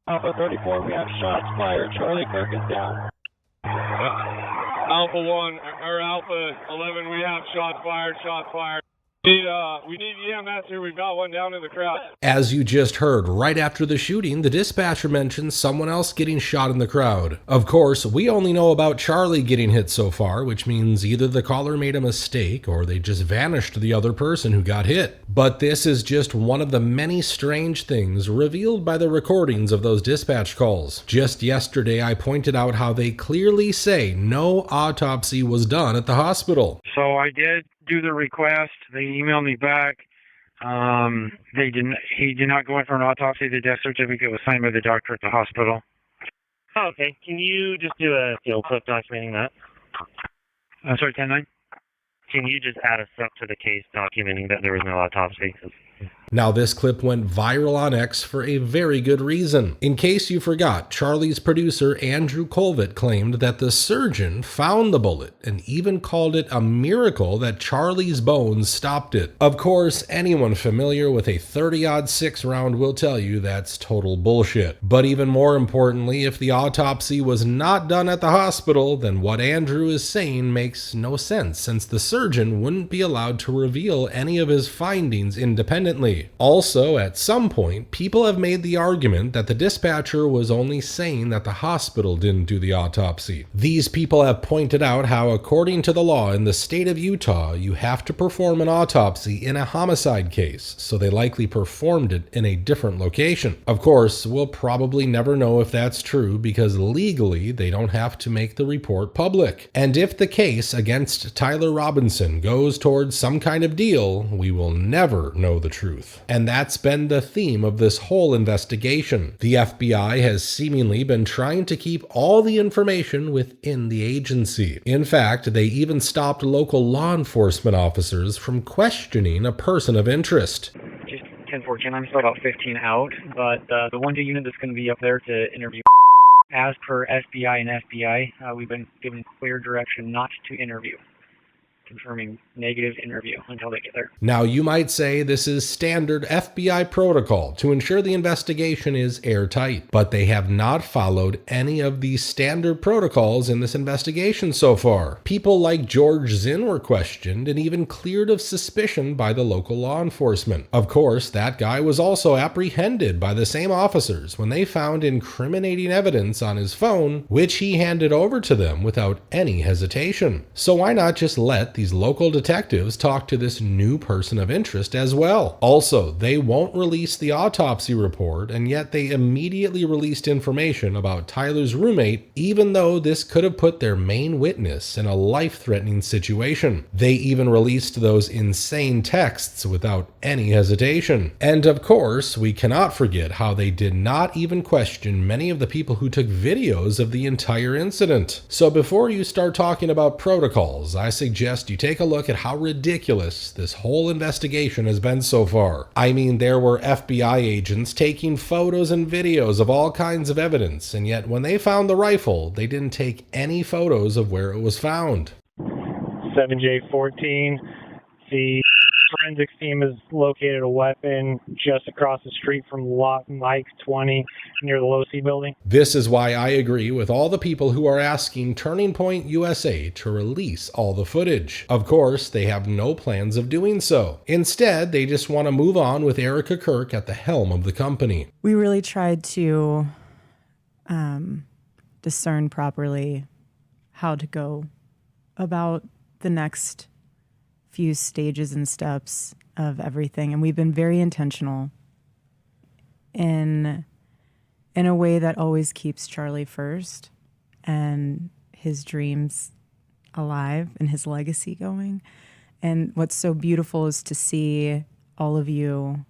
Alpha 34, we have shots fired. Charlie, Kirk is down. Alpha 1, or Alpha 11, we have shots fired. We need EMS here. We've got one down in the crowd. As you just heard, right after the shooting, the dispatcher mentioned someone else getting shot in the crowd. Of course, we only know about Charlie getting hit so far, which means either the caller made a mistake or they just vanished the other person who got hit. But this is just one of the many strange things revealed by the recordings of those dispatch calls. Just yesterday, I pointed out how they clearly say no autopsy was done at the hospital. So I did do the request. They emailed me back. He did not go in for an autopsy. The death certificate was signed by the doctor at the hospital. Oh, okay. Can you just do a field clip documenting that? I'm sorry, 10-9? Can you just add a sub to the case documenting that there was no autopsy? Now, this clip went viral on X for a very good reason. In case you forgot, Charlie's producer Andrew Colvett claimed that the surgeon found the bullet and even called it a miracle that Charlie's bones stopped it. Of course, anyone familiar with a 30-06 round will tell you that's total bullshit. But even more importantly, if the autopsy was not done at the hospital, then what Andrew is saying makes no sense, since the surgeon wouldn't be allowed to reveal any of his findings independently. Also, at some point, people have made the argument that the dispatcher was only saying that the hospital didn't do the autopsy. These people have pointed out how, according to the law in the state of Utah, you have to perform an autopsy in a homicide case, so they likely performed it in a different location. Of course, we'll probably never know if that's true because legally they don't have to make the report public. And if the case against Tyler Robinson goes towards some kind of deal, we will never know the truth. And that's been the theme of this whole investigation. The FBI has seemingly been trying to keep all the information within the agency. In fact, they even stopped local law enforcement officers from questioning a person of interest. Just 10-14, I'm still about 15 out, but the 1-2 unit that's going to be up there to interview, as per FBI and FBI, we've been given clear direction not to interview. Confirming negative interview until they get there. Now, you might say this is standard FBI protocol to ensure the investigation is airtight, but they have not followed any of these standard protocols in this investigation so far. People like George Zinn were questioned and even cleared of suspicion by the local law enforcement. Of course, that guy was also apprehended by the same officers when they found incriminating evidence on his phone, which he handed over to them without any hesitation. So why not just let these local detectives talk to this new person of interest as well? Also, they won't release the autopsy report, and yet they immediately released information about Tyler's roommate, even though this could have put their main witness in a life-threatening situation. They even released those insane texts without any hesitation. And of course, we cannot forget how they did not even question many of the people who took videos of the entire incident. So before you start talking about protocols, I suggest you take a look at how ridiculous this whole investigation has been so far. I mean, there were FBI agents taking photos and videos of all kinds of evidence, and yet when they found the rifle, they didn't take any photos of where it was found. 7J14, the forensics team has located a weapon just across the street from lot Mike 20 near the Low C building. This is why I agree with all the people who are asking Turning Point USA to release all the footage. Of course, they have no plans of doing so. Instead, they just want to move on with Erica Kirk at the helm of the company. We really tried to discern properly how to go about the next few stages and steps of everything, and we've been very intentional in a way that always keeps Charlie first and his dreams alive and his legacy going. And what's so beautiful is to see all of you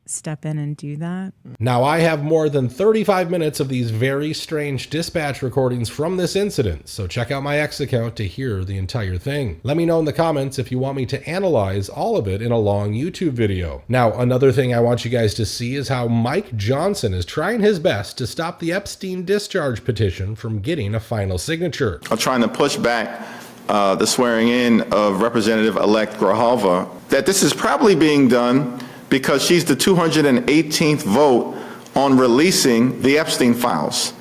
step in and do that. Now, I have more than 35 minutes of these very strange dispatch recordings from this incident, so check out my X account to hear the entire thing. Let me know in the comments if you want me to analyze all of it in a long YouTube video. Now, another thing I want you guys to see is how Mike Johnson is trying his best to stop the Epstein discharge petition from getting a final signature. I'm trying to push back the swearing in of Representative-elect Grijalva, that this is probably being done because she's the 218th vote on releasing the Epstein files.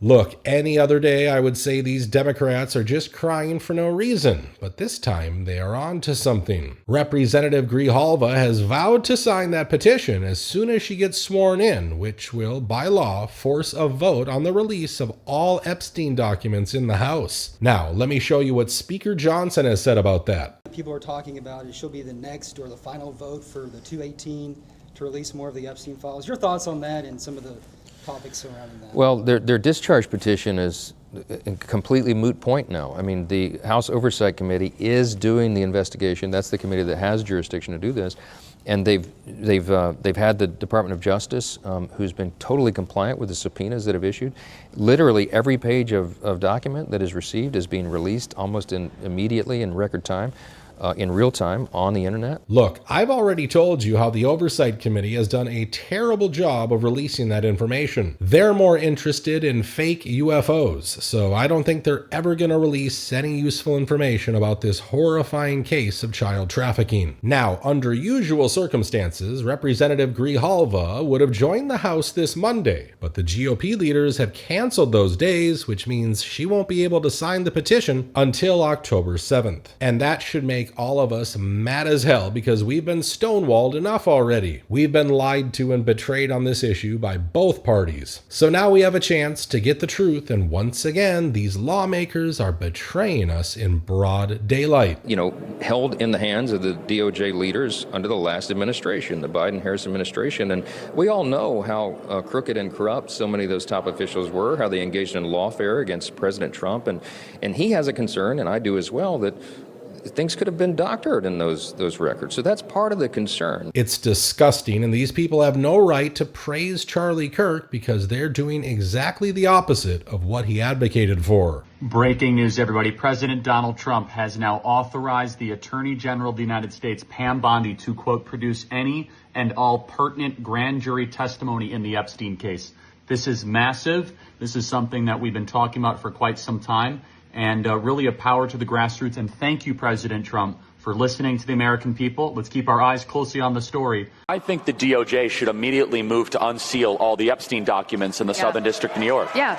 Look, any other day I would say these Democrats are just crying for no reason, but this time they are on to something. Representative Grijalva has vowed to sign that petition as soon as she gets sworn in, which will, by law, force a vote on the release of all Epstein documents in the House. Now, let me show you what Speaker Johnson has said about that. People are talking about is she'll be the next or the final vote for the 218 to release more of the Epstein files. Your thoughts on that and some of the topics surrounding that? Well, their discharge petition is a completely moot point now. I mean, the House Oversight Committee is doing the investigation. That's the committee that has jurisdiction to do this. And they've had the Department of Justice, who's been totally compliant with the subpoenas that have issued. Literally every page of document that is received is being released almost immediately in record time. In real time on the internet. Look, I've already told you how the Oversight Committee has done a terrible job of releasing that information. They're more interested in fake UFOs, so I don't think they're ever going to release any useful information about this horrifying case of child trafficking. Now, under usual circumstances, Representative Grijalva would have joined the House this Monday, but the GOP leaders have canceled those days, which means she won't be able to sign the petition until October 7th. And that should make all of us mad as hell because we've been stonewalled enough already. We've been lied to and betrayed on this issue by both parties. So now we have a chance to get the truth, and once again, these lawmakers are betraying us in broad daylight. You know, held in the hands of the DOJ leaders under the last administration, the Biden-Harris administration. And we all know how crooked and corrupt so many of those top officials were, how they engaged in lawfare against President Trump. And he has a concern, and I do as well, that things could have been doctored in those records. So that's part of the concern. It's disgusting, and these people have no right to praise Charlie Kirk because they're doing exactly the opposite of what he advocated for. Breaking news, everybody. President Donald Trump has now authorized the Attorney General of the United States, Pam Bondi, to, quote, produce any and all pertinent grand jury testimony in the Epstein case. This is massive. This is something that we've been talking about for quite some time. And really a power to the grassroots. And thank you, President Trump, for listening to the American people. Let's keep our eyes closely on the story. I think the DOJ should immediately move to unseal all the Epstein documents in the Southern District of New York. Yeah.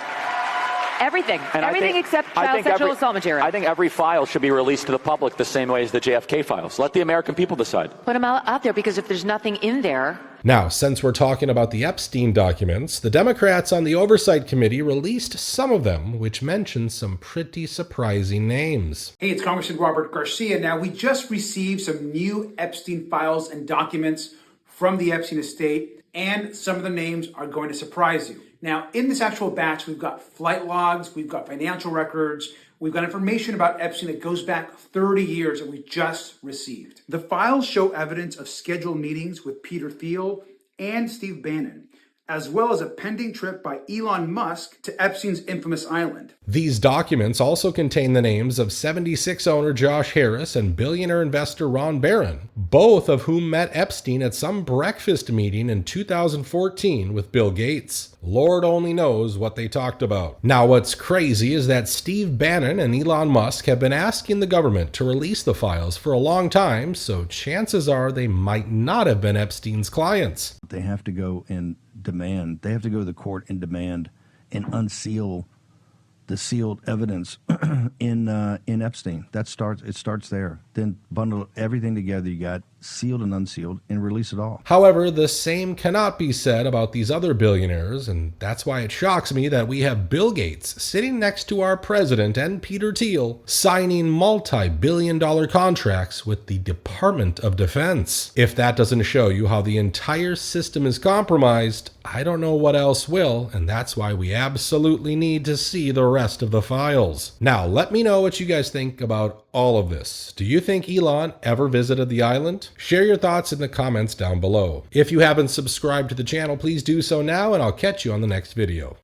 Everything. Everything except child sexual assault material. I think every file should be released to the public the same way as the JFK files. Let the American people decide. Put them out there, because if there's nothing in there. Now, since we're talking about the Epstein documents, the Democrats on the Oversight Committee released some of them, which mentioned some pretty surprising names. Hey, it's Congressman Robert Garcia. Now, we just received some new Epstein files and documents from the Epstein estate, and some of the names are going to surprise you. Now, in this actual batch, we've got flight logs, we've got financial records, we've got information about Epstein that goes back 30 years that we just received. The files show evidence of scheduled meetings with Peter Thiel and Steve Bannon, as well as a pending trip by Elon Musk to Epstein's infamous island. These documents also contain the names of 76 owner Josh Harris and billionaire investor Ron Barron, both of whom met Epstein at some breakfast meeting in 2014 with Bill Gates. Lord only knows what they talked about. Now, what's crazy is that Steve Bannon and Elon Musk have been asking the government to release the files for a long time, so chances are they might not have been Epstein's clients. They have to go and demand, they have to go to the court and demand and unseal the sealed evidence in Epstein. It starts there. Then bundle everything together you got, sealed and unsealed, and release it all. However, the same cannot be said about these other billionaires, and that's why it shocks me that we have Bill Gates sitting next to our president and Peter Thiel signing multi-billion-dollar contracts with the Department of Defense. If that doesn't show you how the entire system is compromised, I don't know what else will, and that's why we absolutely need to see the rest of the files. Now, let me know what you guys think about all of this. Do you think Elon ever visited the island? Share your thoughts in the comments down below. If you haven't subscribed to the channel, please do so now, and I'll catch you on the next video.